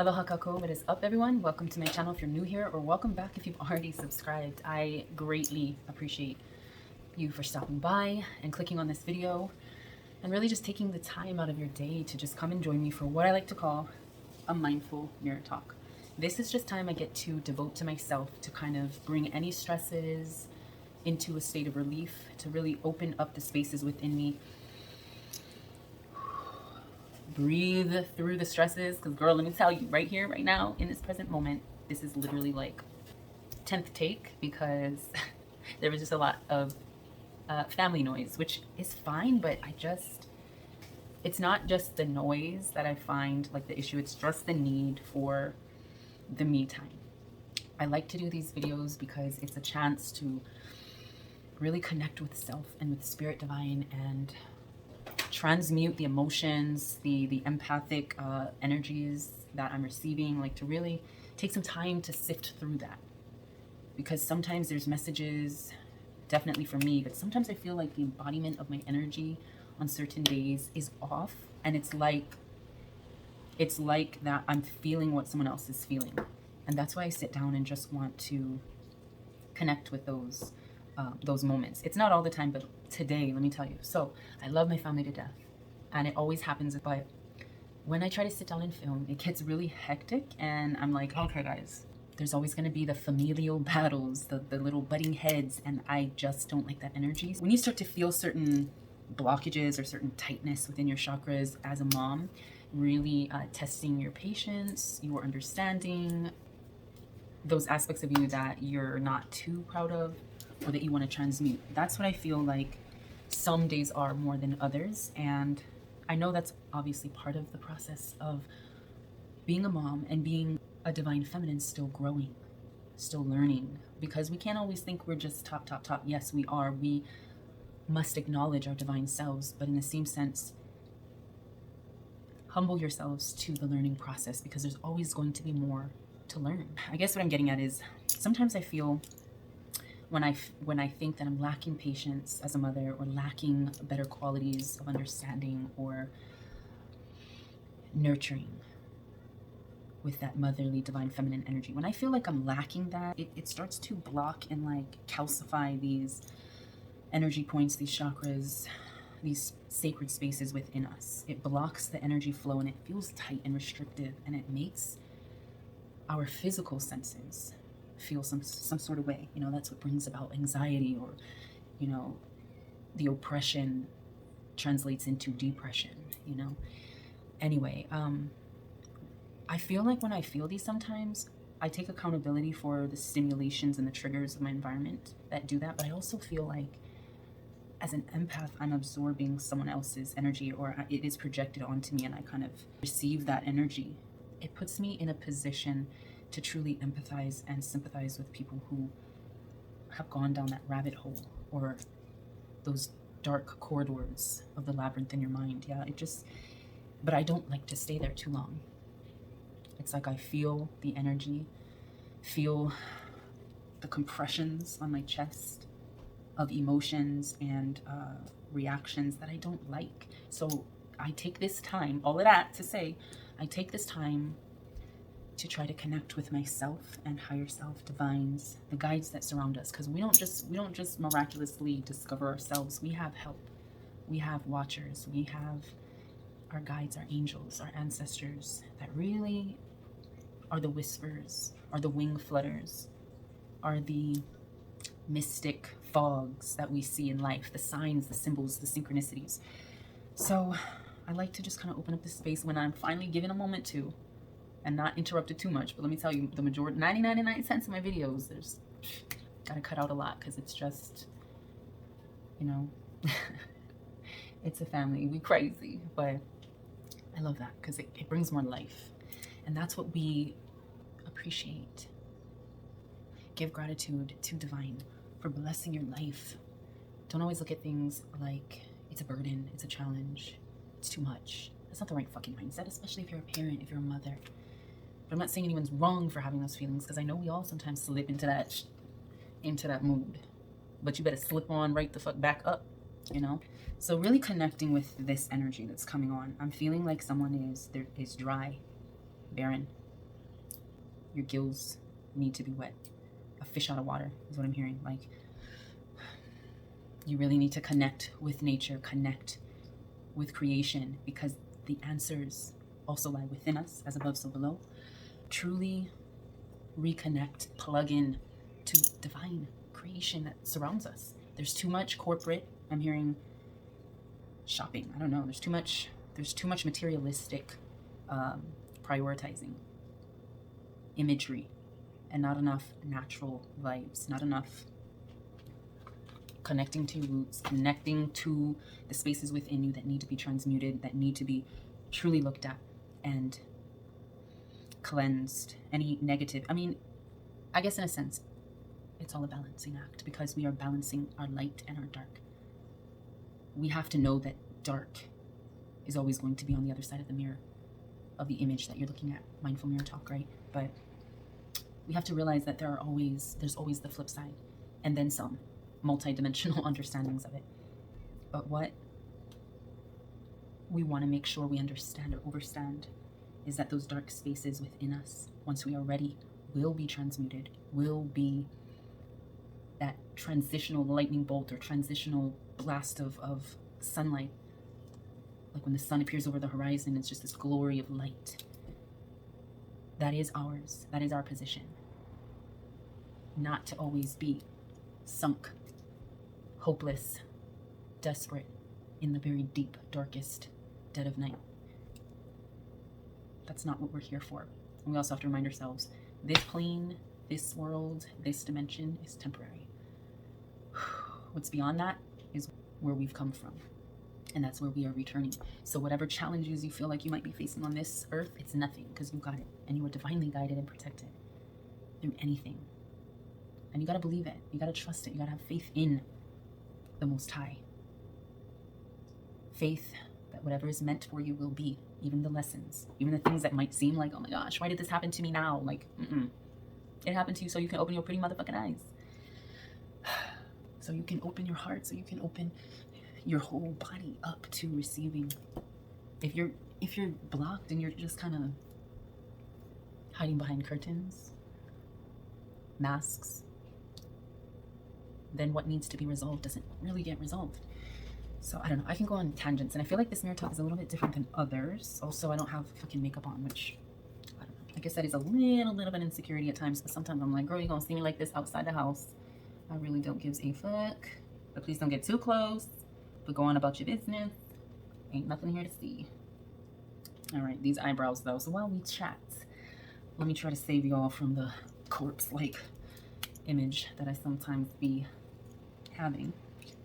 Aloha kako, what is up everyone? Welcome to my channel if you're new here, or welcome back if you've already subscribed. I greatly appreciate you for stopping by and clicking on this video and really just taking the time out of your day to just come and join me for what I like to call a mindful mirror talk. This is just time I get to devote to myself to kind of bring any stresses into a state of relief, to really open up the spaces within me. Breathe through the stresses, because girl, let me tell you, right here, right now, in this present moment, this is literally like 10th take, because there was just a lot of family noise, which is fine, but it's not just the noise that I find like the issue, it's just the need for the me time. I like to do these videos because it's a chance to really connect with self and with spirit divine and transmute the emotions, the empathic energies that I'm receiving, like to really take some time to sift through that. Because sometimes there's messages, definitely for me, but sometimes I feel like the embodiment of my energy on certain days is off, and it's like that I'm feeling what someone else is feeling. And that's why I sit down and just want to connect with those moments. It's not all the time, but today, let me tell you. So I love my family to death, and it always happens, but when I try to sit down and film, it gets really hectic, and I'm like, okay guys, there's always going to be the familial battles, the little butting heads, and I just don't like that energy. When you start to feel certain blockages or certain tightness within your chakras as a mom, really testing your patience, your understanding, those aspects of you that you're not too proud of or that you want to transmute. That's what I feel like some days are more than others. And I know that's obviously part of the process of being a mom and being a divine feminine, still growing, still learning, because we can't always think we're just top. Yes, we are. We must acknowledge our divine selves, but in the same sense, humble yourselves to the learning process, because there's always going to be more to learn. I guess what I'm getting at is sometimes I feel when I think that I'm lacking patience as a mother, or lacking better qualities of understanding or nurturing with that motherly divine feminine energy, when I feel like I'm lacking that, it starts to block and like calcify these energy points, these chakras, these sacred spaces within us. It blocks the energy flow, and it feels tight and restrictive, and it makes our physical senses feel some sort of way. You know, that's what brings about anxiety, or, you know, the oppression translates into depression, you know. Anyway, I feel like when I feel these, sometimes I take accountability for the stimulations and the triggers of my environment that do that, but I also feel like as an empath, I'm absorbing someone else's energy, or it is projected onto me, and I kind of receive that energy. It puts me in a position to truly empathize and sympathize with people who have gone down that rabbit hole, or those dark corridors of the labyrinth in your mind. Yeah, but I don't like to stay there too long. It's like I feel the energy, feel the compressions on my chest of emotions and reactions that I don't like. So I take this time, all of that to say, I take this time to try to connect with myself and higher self, divines, the guides that surround us, because we don't just miraculously discover ourselves. We have help, we have watchers, we have our guides, our angels, our ancestors that really are the whispers, are the wing flutters, are the mystic fogs that we see in life, the signs, the symbols, the synchronicities. So I like to just kind of open up this space when I'm finally given a moment to, and not interrupted too much. But let me tell you, the majority, 99 cents of my videos, there's gotta cut out a lot, because it's just, you know, it's a family, we crazy, but I love that because it brings more life, and that's what we appreciate. Give gratitude to divine for blessing your life. Don't always look at things like it's a burden, it's a challenge, it's too much. That's not the right fucking mindset, especially if you're a parent, if you're a mother. But I'm not saying anyone's wrong for having those feelings, because I know we all sometimes slip into that mood. But you better slip on right the fuck back up, you know? So really connecting with this energy that's coming on. I'm feeling like someone is dry, barren. Your gills need to be wet. A fish out of water is what I'm hearing. Like, you really need to connect with nature, connect with creation, because the answers also lie within us, as above, so below. Truly reconnect, plug in to divine creation that surrounds us. There's too much corporate, I'm hearing, shopping. I don't know. There's too much materialistic prioritizing, imagery, and not enough natural vibes, not enough connecting to roots, connecting to the spaces within you that need to be transmuted, that need to be truly looked at and cleansed. Any negative, I mean, I guess in a sense, it's all a balancing act, because we are balancing our light and our dark. We have to know that dark is always going to be on the other side of the mirror, of the image that you're looking at. Mindful mirror talk, right? But we have to realize that there's always the flip side, and then some multi-dimensional understandings of it. But what we want to make sure we understand or overstand is that those dark spaces within us, once we are ready, will be transmuted, will be that transitional lightning bolt or transitional blast of sunlight. Like when the sun appears over the horizon, it's just this glory of light. That is ours. That is our position. Not to always be sunk, hopeless, desperate, in the very deep, darkest dead of night. That's not what we're here for. And we also have to remind ourselves, this plane, this world, this dimension is temporary. What's beyond that is where we've come from. And that's where we are returning. So whatever challenges you feel like you might be facing on this earth, it's nothing, because you got it. And you are divinely guided and protected through anything. And you got to believe it. You got to trust it. You got to have faith in the Most High. Faith that whatever is meant for you will be. Even the lessons. Even the things that might seem like, oh my gosh, why did this happen to me now? Like, it happened to you so you can open your pretty motherfucking eyes. So you can open your heart. So you can open your whole body up to receiving. If you're blocked and you're just kind of hiding behind curtains, masks, then what needs to be resolved doesn't really get resolved. So I don't know, I can go on tangents, and I feel like this mirror talk is a little bit different than others. Also, I don't have fucking makeup on, which I don't know. I guess that is a little bit of an insecurity at times, because sometimes I'm like, girl, you gonna see me like this outside the house. I really don't give a fuck. But please don't get too close. But go on about your business. Ain't nothing here to see. All right, these eyebrows though. So while we chat, let me try to save you all from the corpse-like image that I sometimes be having.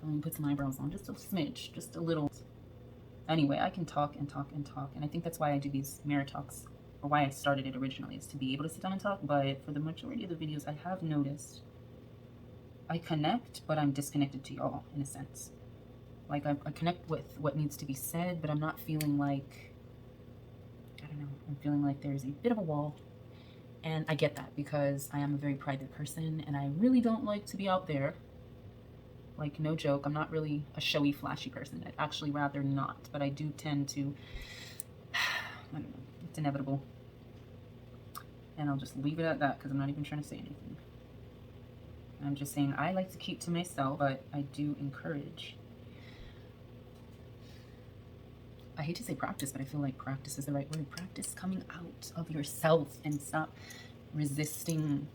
Let me put some eyebrows on, just a smidge, just a little. Anyway, I can talk and talk and talk, and I think that's why I do these mirror talks, or why I started it originally, is to be able to sit down and talk. But for the majority of the videos, I have noticed I connect, but I'm disconnected to y'all in a sense. Like I connect with what needs to be said, but I'm not feeling like, I don't know, I'm feeling like there's a bit of a wall. And I get that, because I am a very private person, and I really don't like to be out there. Like, no joke, I'm not really a showy, flashy person. I'd actually rather not, but I do tend to, I don't know, it's inevitable. And I'll just leave it at that, because I'm not even trying to say anything. I'm just saying I like to keep to myself, but I do encourage. I hate to say practice, but I feel like practice is the right word. Practice coming out of yourself and stop resisting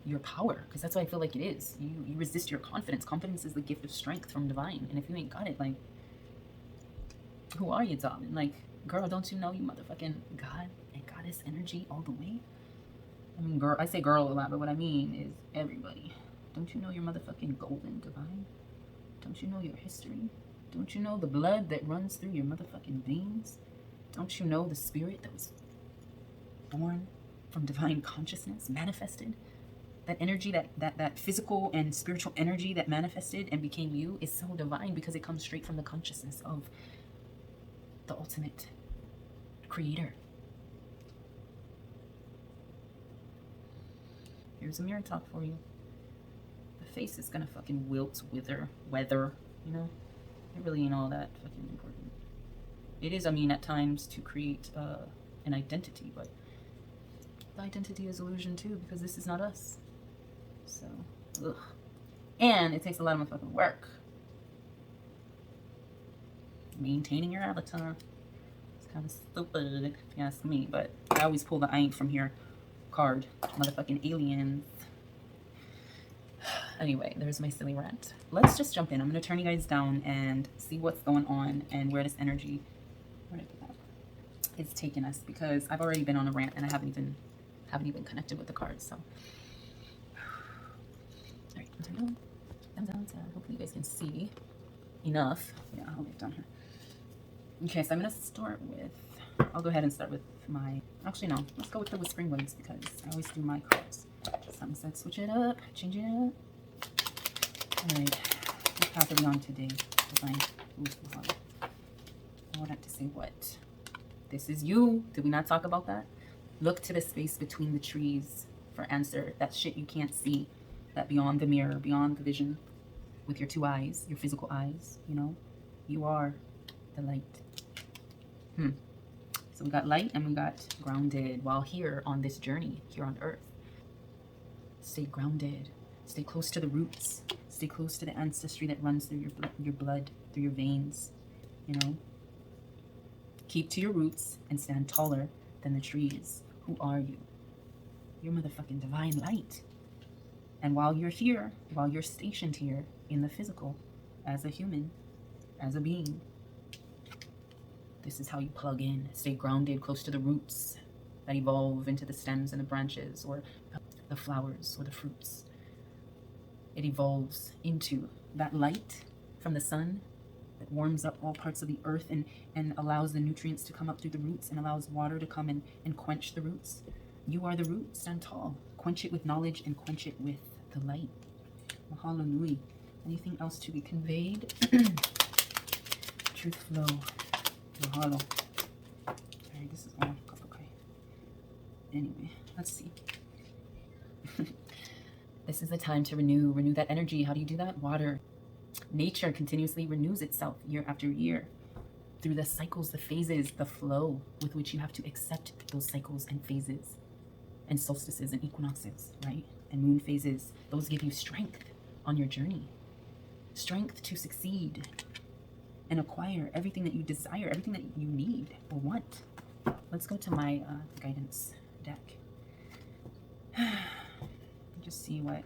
your power, because that's what I feel like it is. You resist your confidence. Confidence is the gift of strength from divine, and if you ain't got it, like, who are you, darling? Like, girl, don't you know you motherfucking God and goddess energy all the way? I mean, girl, I say girl a lot, but what I mean is everybody. Don't you know you're motherfucking golden divine? Don't you know your history? Don't you know the blood that runs through your motherfucking veins? Don't you know the spirit that was born from divine consciousness, manifested? That energy, that physical and spiritual energy that manifested and became you is so divine, because it comes straight from the consciousness of the ultimate creator. Here's a mirror talk for you. The face is gonna fucking wilt, wither, weather, you know? It really ain't all that fucking important. It is, I mean, at times to create an identity, but identity is illusion too, because this is not us. So, ugh. And it takes a lot of motherfucking work. Maintaining your avatar. It's kind of stupid, if you ask me, but I always pull the I ain't from here card. Motherfucking aliens. Anyway, there's my silly rant. Let's just jump in. I'm going to turn you guys down and see what's going on and where this energy, where did I put that, is taking us, because I've already been on a rant and I haven't even connected with the cards. So, all right, down. Hopefully you guys can see enough. Yeah, I'll get down here. Okay, so I'm going to start with, I'll go ahead and start with my, actually no, let's go with the Whispering Winds, because I always do my cards. Something said switch it up, change it up. Alright, what path are we on today? Divine. I wanted to say what? This is you. Did we not talk about that? Look to the space between the trees for answer. That shit you can't see. That beyond the mirror, beyond the vision. With your two eyes, your physical eyes, you know? You are the light. So we got light and we got grounded while here on this journey, here on earth. Stay grounded. Stay close to the roots. Stay close to the ancestry that runs through your blood, through your veins, you know? Keep to your roots and stand taller than the trees. Who are you? You're motherfucking divine light. And while you're here, while you're stationed here in the physical, as a human, as a being, this is how you plug in. Stay grounded, close to the roots that evolve into the stems and the branches, or the flowers or the fruits. It evolves into that light from the sun that warms up all parts of the earth and allows the nutrients to come up through the roots and allows water to come and quench the roots. You are the root. Stand tall. Quench it with knowledge and quench it with the light. Mahalo nui. Anything else to be conveyed? Truth flow. Mahalo. Alright, this is all okay. Anyway, let's see. This is the time to renew that energy. How do you do that? Water. Nature continuously renews itself year after year through the cycles, the phases, the flow with which you have to accept those cycles and phases and solstices and equinoxes, right? And moon phases. Those give you strength on your journey. Strength to succeed and acquire everything that you desire, everything that you need or want. Let's go to my guidance deck. Just see what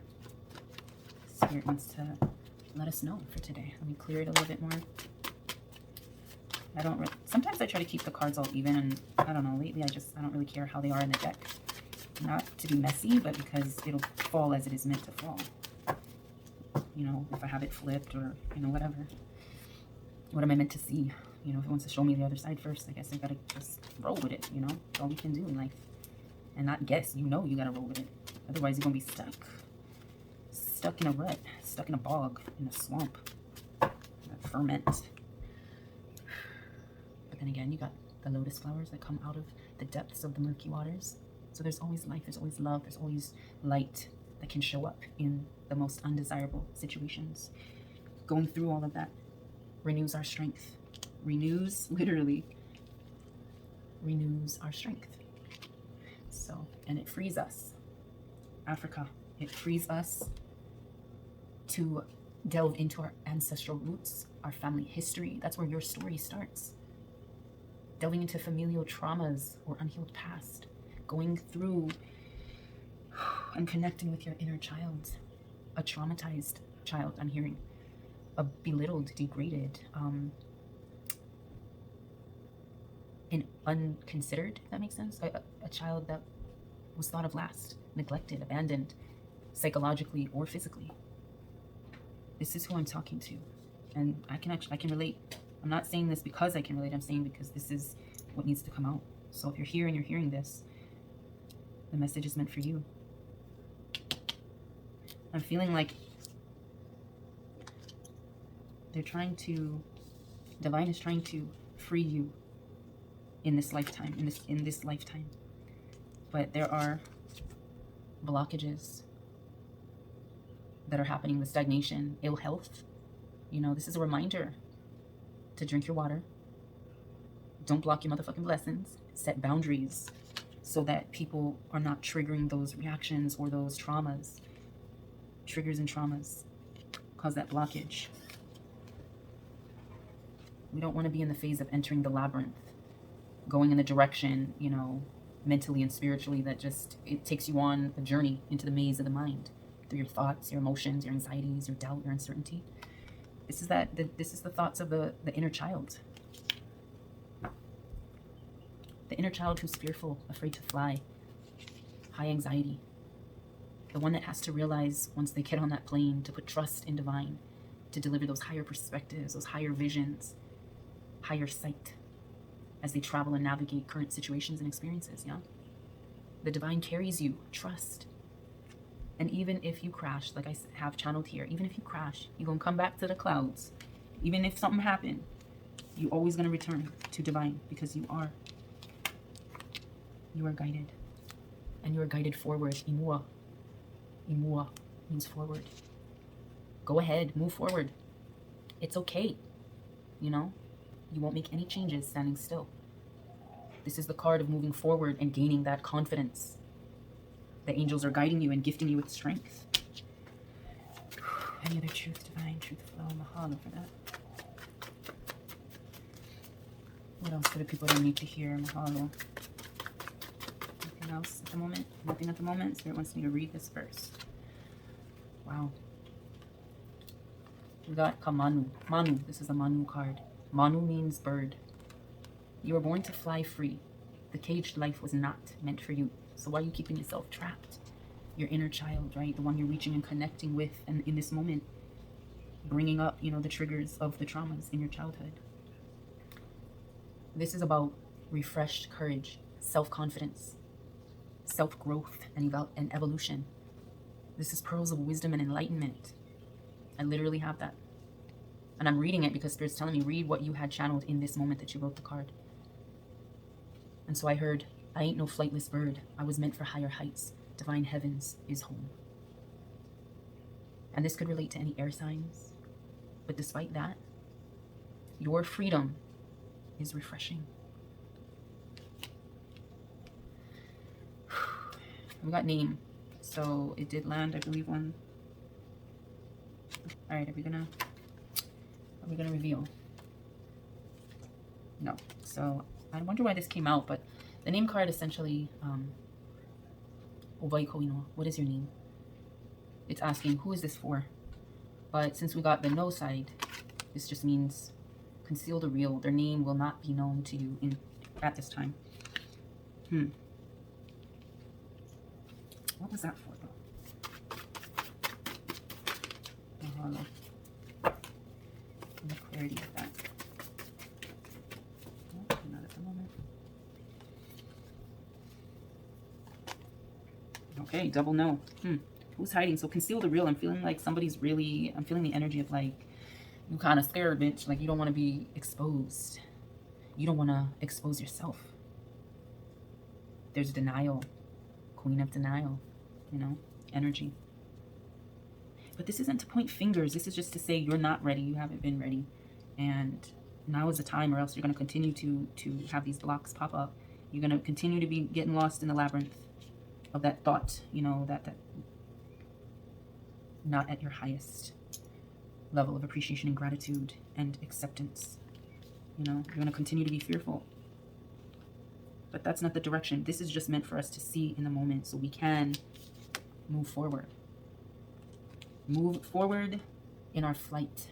Spirit wants to let us know for today. Let me clear it a little bit more. Sometimes I try to keep the cards all even, and I don't know, lately I don't really care how they are in the deck. Not to be messy, but because it'll fall as it is meant to fall. You know, if I have it flipped or, you know, whatever. What am I meant to see? You know, if it wants to show me the other side first, I guess I gotta just roll with it, you know? That's all we can do in life. And not guess, you know you gotta roll with it. Otherwise, you're gonna be stuck in a rut, stuck in a bog, in a swamp, in a ferment. But then again, you got the lotus flowers that come out of the depths of the murky waters. So there's always life, there's always love, there's always light that can show up in the most undesirable situations. Going through all of that renews our strength. Literally renews our strength. So, and it frees us. Africa, it frees us to delve into our ancestral roots, our family history. That's where your story starts. Delving into familial traumas or unhealed past. Going through and connecting with your inner child. A traumatized child, I'm hearing. A belittled, degraded, and unconsidered, if that makes sense. A child that was thought of last, neglected, abandoned, psychologically or physically. This is who I'm talking to. And I can relate. I'm not saying this because I can relate, I'm saying because this is what needs to come out. So if you're here and you're hearing this, the message is meant for you. I'm feeling like divine is trying to free you in this lifetime, in this lifetime. But there are blockages that are happening with stagnation, ill health. You know, this is a reminder to drink your water. Don't block your motherfucking blessings. Set boundaries. so that people are not triggering those reactions or those traumas. Triggers and traumas cause that blockage. We don't want to be in the phase of entering the labyrinth, going in the direction, you know, mentally and spiritually, that just, it takes you on a journey into the maze of the mind through your thoughts, your emotions, your anxieties, your doubt, your uncertainty. This is the thoughts of the inner child. The inner child who's fearful, afraid to fly, high anxiety. The one that has to realize once they get on that plane to put trust in divine, to deliver those higher perspectives, those higher visions, higher sight as they travel and navigate current situations and experiences, yeah? The divine carries you, trust. And even if you crash, like I have channeled here, even if you crash, you're going to come back to the clouds. Even if something happened, you're always going to return to divine, because you are guided. And you are guided forward. Imua. Imua means forward. Go ahead, move forward. It's okay. You know, you won't make any changes standing still. This is the card of moving forward and gaining that confidence. The angels are guiding you and gifting you with strength. Any other truth, divine truth flow? Mahalo for that. What else do the people that need to hear? Mahalo. Anything else at the moment? Nothing at the moment. Spirit wants me to read this first. Wow. We got Kamanu. Manu. This is a Manu card. Manu means bird. You were born to fly free. The caged life was not meant for you. So why are you keeping yourself trapped? Your inner child, right? The one you're reaching and connecting with, and in this moment, bringing up, you know, the triggers of the traumas in your childhood. This is about refreshed courage, self-confidence, self-growth, and evolution. This is pearls of wisdom and enlightenment. I literally have that. And I'm reading it because Spirit's telling me, read what you had channeled in this moment that you wrote the card. And so I heard, I ain't no flightless bird. I was meant for higher heights. Divine heavens is home. And this could relate to any air signs. But despite that, your freedom is refreshing. We got name. So it did land, I believe, one. All right, are we gonna reveal? No. So I wonder why this came out, but the name card essentially, Hawai'i koino, what is your name? It's asking, who is this for? But since we got the no side, this just means conceal the real. Their name will not be known to you at this time. What was that for, though? Mahalo. And the clarity of that. Oh, not at the moment. Okay, double no. Who's hiding? So conceal the real. I'm feeling like somebody's really, I'm feeling the energy of like, you kind of scared, bitch. Like you don't want to be exposed. You don't want to expose yourself. There's denial. Queen of denial, you know, energy. But this isn't to point fingers. This is just to say you're not ready. You haven't been ready. And now is the time, or else you're going to continue to have these blocks pop up. You're going to continue to be getting lost in the labyrinth of that thought, you know, that not at your highest level of appreciation and gratitude and acceptance. You know, you're going to continue to be fearful. But that's not the direction. This is just meant for us to see in the moment so we can move forward. Move forward in our flight,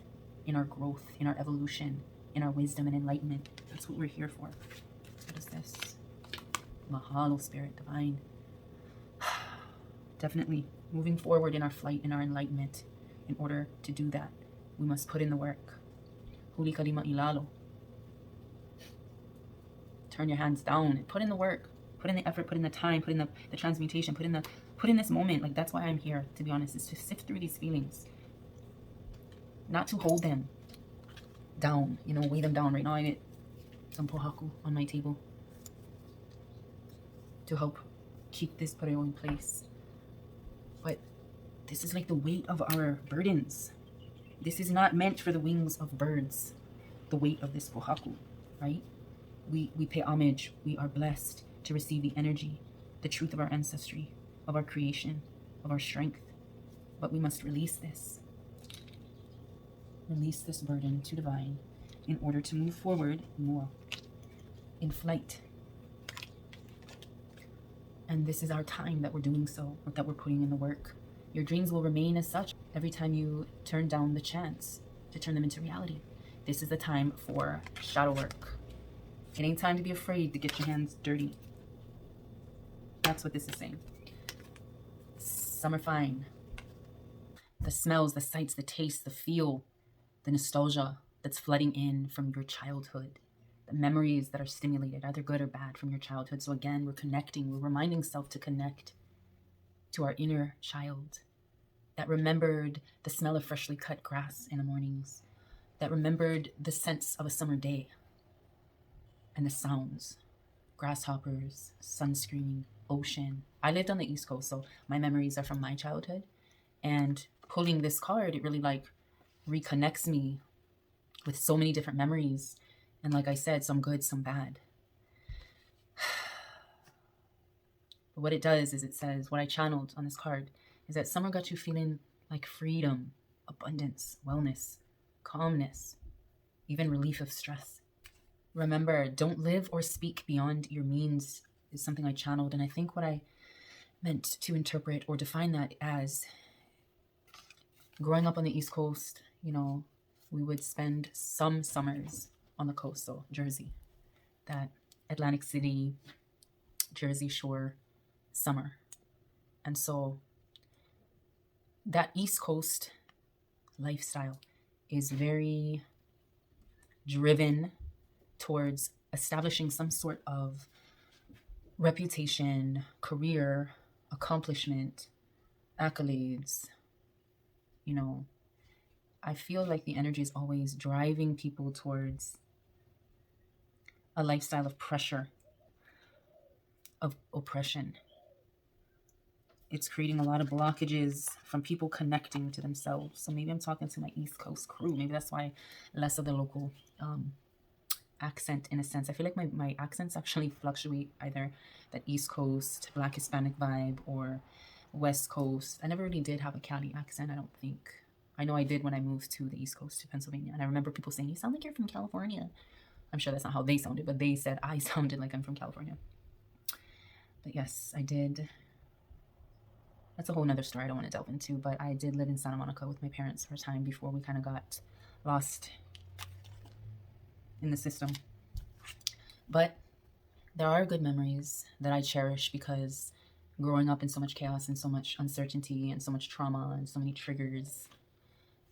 in our growth, in our evolution, in our wisdom and enlightenment. That's what we're here for. What is this? Mahalo, Spirit Divine. Definitely moving forward in our flight, in our enlightenment. In order to do that, we must put in the work. Huli kalima ilalo. Turn your hands down and put in the work. Put in the effort, put in the time, put in the transmutation, put in this moment. Like, that's why I'm here, to be honest, is to sift through these feelings. Not to hold them down, you know, weigh them down. Right now I get some pohaku on my table to help keep this pareo in place. But this is like the weight of our burdens. This is not meant for the wings of birds, the weight of this pohaku, right? We pay homage. We are blessed. to receive the energy, the truth of our ancestry, of our creation, of our strength. But we must release this. Release this burden to divine in order to move forward more in flight. And this is our time that we're doing so, or that we're putting in the work. Your dreams will remain as such every time you turn down the chance to turn them into reality. This is the time for shadow work. It ain't time to be afraid to get your hands dirty. That's what this is saying. Summer fine. The smells, the sights, the taste, the feel, the nostalgia that's flooding in from your childhood. The memories that are stimulated, either good or bad, from your childhood. So again, we're connecting, we're reminding self to connect to our inner child that remembered the smell of freshly cut grass in the mornings, that remembered the sense of a summer day and the sounds, grasshoppers, sunscreen, ocean. I lived on the East Coast, so my memories are from my childhood. And pulling this card, it really like reconnects me with so many different memories. And like I said, some good, some bad. But what it does is it says, what I channeled on this card is that summer got you feeling like freedom, abundance, wellness, calmness, even relief of stress. Remember, don't live or speak beyond your means is something I channeled. And I think what I meant to interpret or define that as, growing up on the East Coast, you know, we would spend some summers on the coast, so Jersey, that Atlantic City, Jersey Shore summer. And so that East Coast lifestyle is very driven towards establishing some sort of reputation, career, accomplishment, accolades. You know, I feel like the energy is always driving people towards a lifestyle of pressure, of oppression. It's creating a lot of blockages from people connecting to themselves. So maybe I'm talking to my East Coast crew. Maybe that's why less of the local accent, in a sense. I feel like my accents actually fluctuate, either that East Coast, Black Hispanic vibe, or West Coast. I never really did have a Cali accent, I don't think. I know I did when I moved to the East Coast, to Pennsylvania. And I remember people saying, you sound like you're from California. I'm sure that's not how they sounded, but they said I sounded like I'm from California. But yes, I did. That's a whole nother story I don't want to delve into, but I did live in Santa Monica with my parents for a time before we kind of got lost in the system. But there are good memories that I cherish, because growing up in so much chaos and so much uncertainty and so much trauma and so many triggers,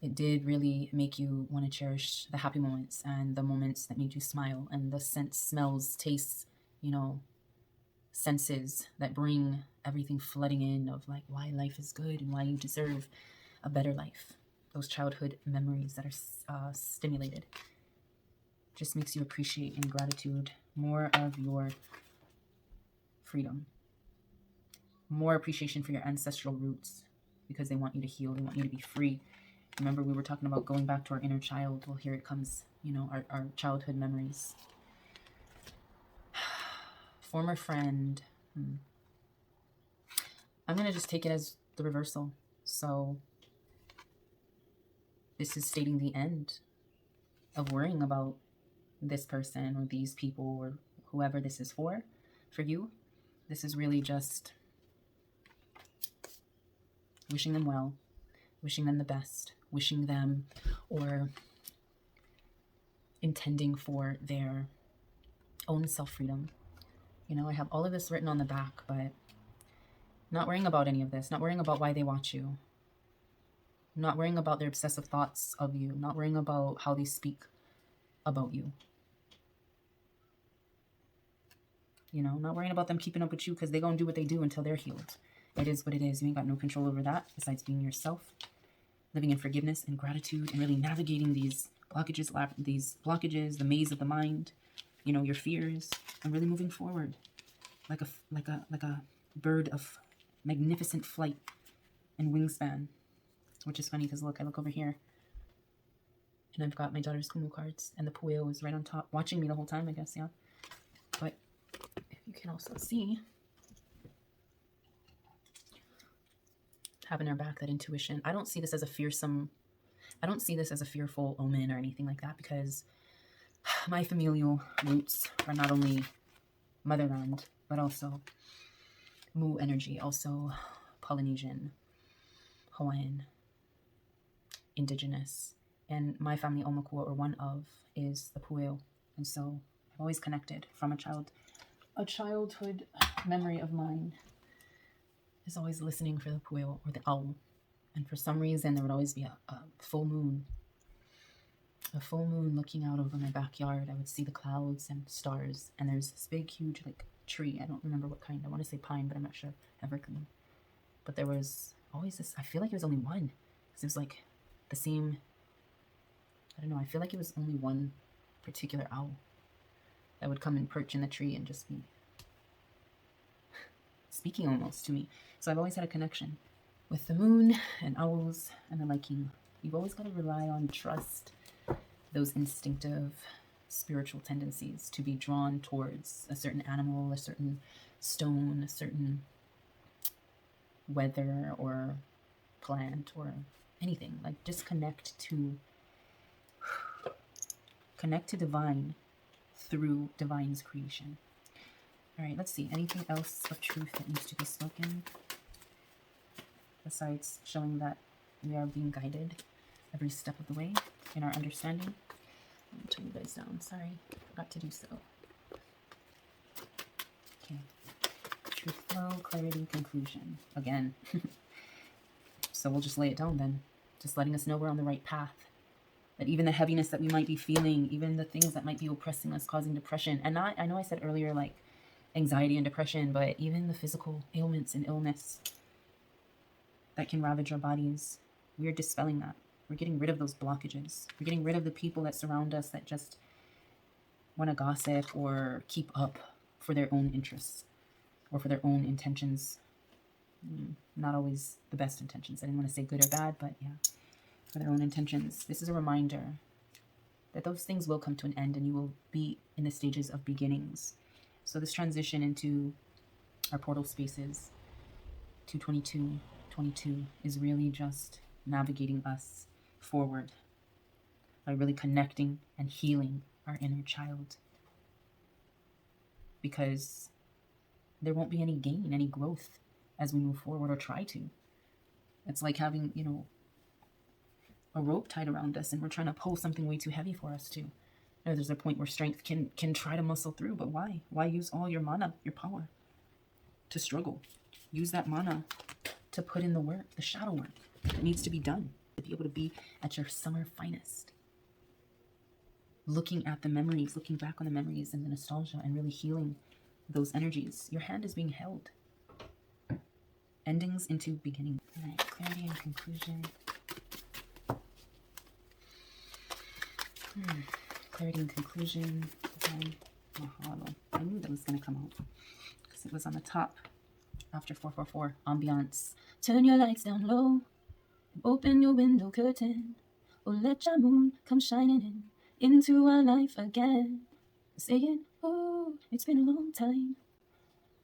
it did really make you want to cherish the happy moments and the moments that made you smile, and the scents, smells, tastes, you know, senses that bring everything flooding in of like why life is good and why you deserve a better life. Those childhood memories that are stimulated just makes you appreciate in gratitude more of your freedom, more appreciation for your ancestral roots, because they want you to heal, they want you to be free. Remember, we were talking about going back to our inner child. Well, here it comes, you know, our childhood memories. Former friend. I'm going to just take it as the reversal. So this is stating the end of worrying about this person or these people or whoever this is for you. This is really just wishing them well, wishing them the best, wishing them or intending for their own self-freedom. You know, I have all of this written on the back, but not worrying about any of this, not worrying about why they watch you, not worrying about their obsessive thoughts of you, not worrying about how they speak about you. You know, not worrying about them keeping up with you, because they're going to do what they do until they're healed. It is what it is. You ain't got no control over that besides being yourself, living in forgiveness and gratitude, and really navigating these blockages, the maze of the mind, you know, your fears, and really moving forward like a bird of magnificent flight and wingspan. Which is funny because look, I look over here and I've got my daughter's Kumu cards, and the pueo is right on top, watching me the whole time, I guess, yeah. But if you can also see, having our back, that intuition. I don't see this as a fearsome, I don't see this as a fearful omen or anything like that, because my familial roots are not only motherland, but also Mu energy, also Polynesian, Hawaiian, indigenous. And my family, Omakua, or one of, is the Pueo. And so I've always connected from a childhood memory of mine is always listening for the Pueo or the owl. And for some reason, there would always be a full moon. A full moon looking out over my backyard. I would see the clouds and stars. And there's this big, huge, like, tree. I don't remember what kind. I want to say pine, but I'm not sure. Evergreen. But there was always this, I feel like it was only one. Because it was like the same, I don't know. I feel like it was only one particular owl that would come and perch in the tree and just be speaking almost to me. So I've always had a connection with the moon and owls and the liking. You've always got to rely on trust, those instinctive spiritual tendencies to be drawn towards a certain animal, a certain stone, a certain weather or plant or anything. Like, just connect to divine through divine's creation. All right, let's see. Anything else of truth that needs to be spoken besides showing that we are being guided every step of the way in our understanding? Let me turn you guys down. Sorry, forgot to do so. Okay. Truth, flow, clarity, conclusion. Again. So we'll just lay it down then. Just letting us know we're on the right path. That even the heaviness that we might be feeling, even the things that might be oppressing us, causing depression, and not, I know I said earlier, like anxiety and depression, but even the physical ailments and illness that can ravage our bodies, we are dispelling that. We're getting rid of those blockages. We're getting rid of the people that surround us that just want to gossip or keep up for their own interests or for their own intentions. Not always the best intentions. I didn't want to say good or bad, but yeah, for their own intentions. This is a reminder that those things will come to an end and you will be in the stages of beginnings. So this transition into our portal spaces, 222 is really just navigating us forward by really connecting and healing our inner child, because there won't be any gain, any growth as we move forward or try to. It's like having, you know, a rope tied around us and we're trying to pull something way too heavy for us to. You know, there's a point where strength can try to muscle through, but why? Why use all your mana, your power to struggle? Use that mana to put in the work, the shadow work that needs to be done, to be able to be at your summer finest. Looking at the memories, looking back on the memories and the nostalgia and really healing those energies. Your hand is being held. Endings into beginning. All right, clarity and conclusion. Clarity and conclusion. Again, mahalo. I knew that was going to come out because it was on the top after 444. Ambiance. Turn your lights down low. Open your window curtain. Oh, let your moon come shining into our life again. Saying, oh, it's been a long time.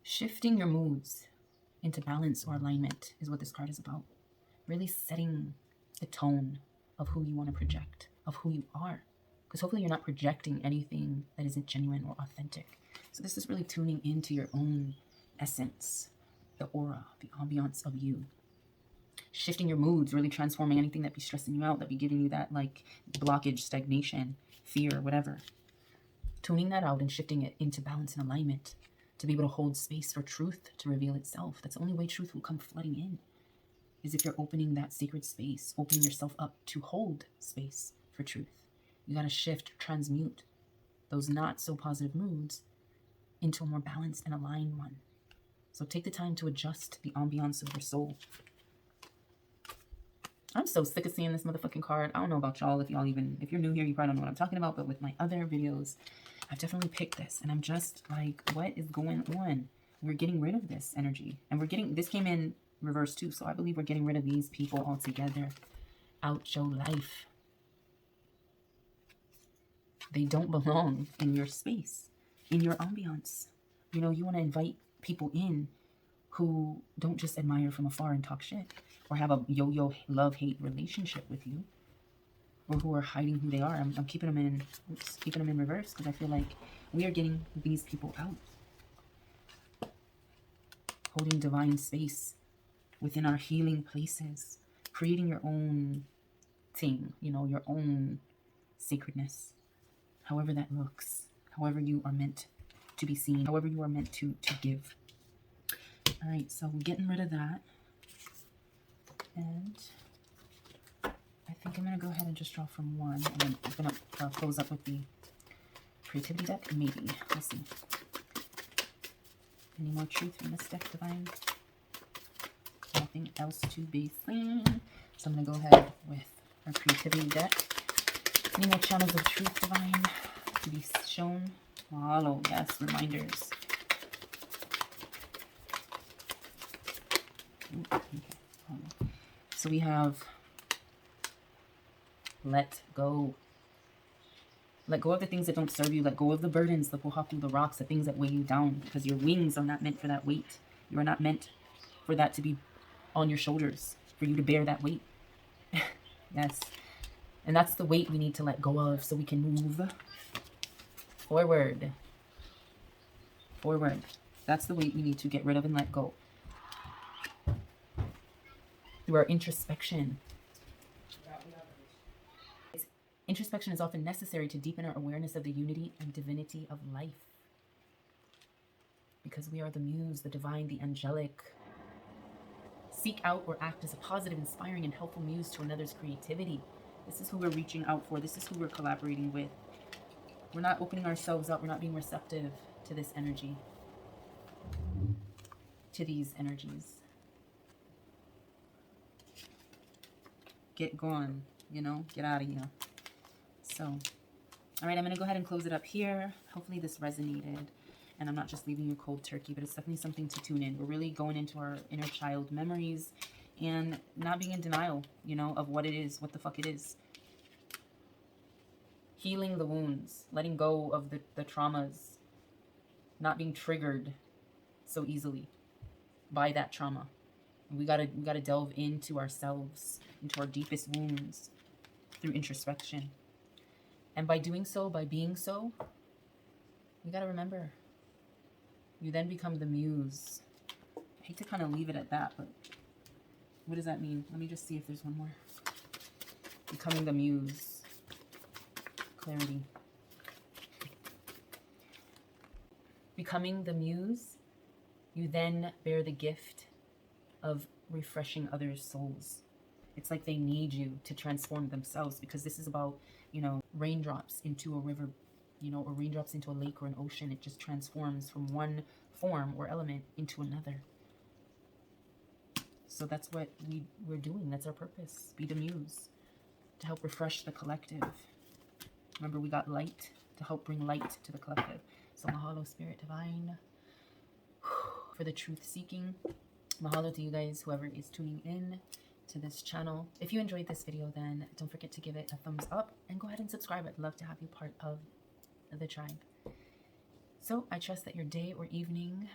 Shifting your moods into balance or alignment is what this card is about. Really setting the tone of who you want to project, of who you are. Because hopefully you're not projecting anything that isn't genuine or authentic. So this is really tuning into your own essence, the aura, the ambiance of you. Shifting your moods, really transforming anything that be stressing you out, that be giving you that like blockage, stagnation, fear, whatever. Tuning that out and shifting it into balance and alignment to be able to hold space for truth to reveal itself. That's the only way truth will come flooding in, is if you're opening that sacred space, opening yourself up to hold space for truth. You got to shift, transmute those not so positive moods into a more balanced and aligned one. So take the time to adjust the ambiance of your soul. I'm so sick of seeing this motherfucking card. I don't know about y'all. If you're new here, you probably don't know what I'm talking about. But with my other videos, I've definitely picked this. And I'm just like, what is going on? We're getting rid of this energy. And this came in reverse too. So I believe we're getting rid of these people altogether out your life. They don't belong in your space, in your ambiance. You know, you want to invite people in who don't just admire from afar and talk shit, or have a yo-yo love-hate relationship with you, or who are hiding who they are. I'm keeping them in, keeping them in reverse, because I feel like we are getting these people out, holding divine space within our healing places, creating your own thing, you know, your own sacredness, however that looks, however you are meant to be seen, however you are meant to give. All right, so we're getting rid of that. And I think I'm going to go ahead and just draw from one, and then I'm going to close up with the creativity deck. Maybe. We'll see. Any more truth from this deck, Divine? Nothing else to be seen. So I'm going to go ahead with our creativity deck. Any more channels of truth, Divine, to be shown? Mahalo. Yes, reminders. Ooh, okay. So we have let go. Let go of the things that don't serve you. Let go of the burdens, the pohaku, the rocks, the things that weigh you down, because your wings are not meant for that weight. You are not meant for that to be on your shoulders, for you to bear that weight. Yes. And that's the weight we need to let go of so we can move forward. Forward. That's the weight we need to get rid of and let go. Through our introspection. Introspection is often necessary to deepen our awareness of the unity and divinity of life. Because we are the muse, the divine, the angelic. Seek out or act as a positive, inspiring, and helpful muse to another's creativity. This is who we're reaching out for. This is who we're collaborating with. We're not opening ourselves up. We're not being receptive to this energy. To these energies. Get gone, you know? Get out of here. So, all right, I'm going to go ahead and close it up here. Hopefully this resonated, and I'm not just leaving you cold turkey, but it's definitely something to tune in. We're really going into our inner child memories and not being in denial, you know, of what it is, what the fuck it is. Healing the wounds, letting go of the traumas, not being triggered so easily by that trauma. We gotta delve into ourselves, into our deepest wounds through introspection. And by doing so, by being so, you got to remember, you then become the muse. I hate to kind of leave it at that, but what does that mean? Let me just see if there's one more. Becoming the muse. Clarity. Becoming the muse, you then bear the gift of refreshing others' souls. It's like they need you to transform themselves, because this is about, you know, raindrops into a river, you know, or raindrops into a lake or an ocean. It just transforms from one form or element into another. So that's what we're doing. That's our purpose. Be the muse, to help refresh the collective. Remember, we got light to help bring light to the collective. So mahalo, Spirit Divine, for the truth seeking. Mahalo to you guys, whoever is tuning in to this channel. If you enjoyed this video, then don't forget to give it a thumbs up and go ahead and subscribe. I'd love to have you part of the tribe. So I trust that your day or evening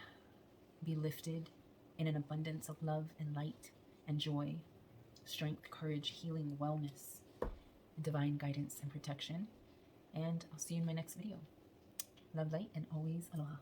be lifted in an abundance of love and light and joy, strength, courage, healing, wellness, divine guidance and protection. And I'll see you in my next video. Love, light, and always aloha.